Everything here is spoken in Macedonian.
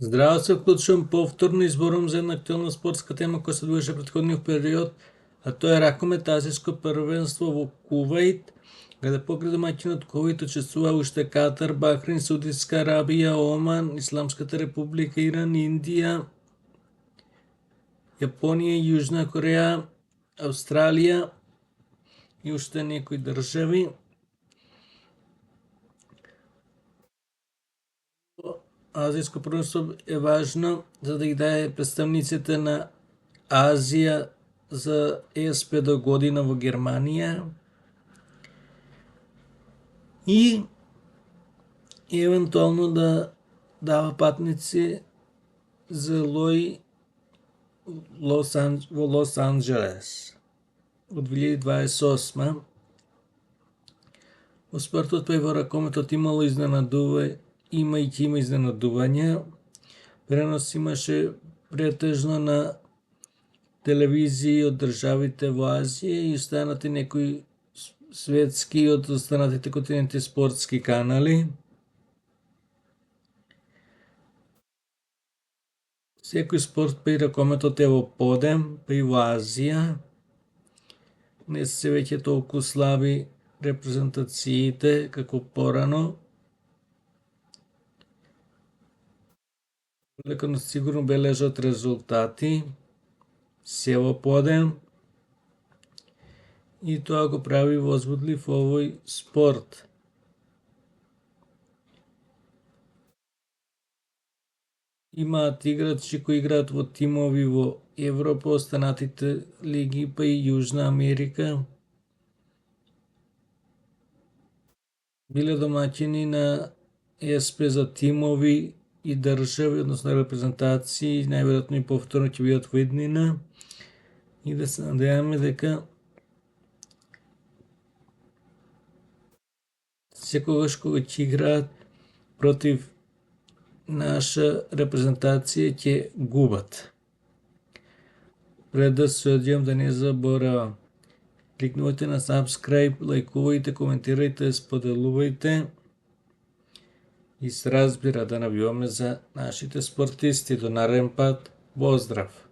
Здраво, се вклучувам повторно и зборувам за една актуелна спортска тема која се одвижаше претходниот период, а тоа е ракомет азијско првенство во Кувајт, каде покрај домаќинот Кувајт учествува уште Катар, Бахрин, Саудитска Арабија, Оман, Исламската република, Иран, Индија, Јапонија, Јужна Кореја, Австралија и уште некои држави. Азијско првенство е важно за да ги даде представниците на Азија за ЕСП до година во Германија и евентуално да дава патници за Лој во Лос Анџелес од 2028. Во спортот па и во ракометот има изненадувања. Пренос имаше претежно на телевизии од државите во Азија и останати некои светски од останатите континенти спортски канали. Секој спорт па и ракометот е во подем, па и во Азија. Не се веќе толку слаби репрезентациите како порано. Леко но сигурно бележат резултати, се во подем и тоа го прави возбудлив овој спорт. Имаат играчи кои играат во тимови во Европа, останатите лиги па и Јужна Америка. Биле домаќини на ЕСП за тимови и држави, односно репрезентации, најверојатно и повторно ќе бидат во иднина и да се надеваме дека секогаш кога ќе играат против наша репрезентација ќе губат. Пред да се одјам да не заборавам. Кликнувајте на subscribe, лајкувајте, коментирајте, споделувајте и се разбира да навиваме за нашите спортисти. До нареден пат, поздрав!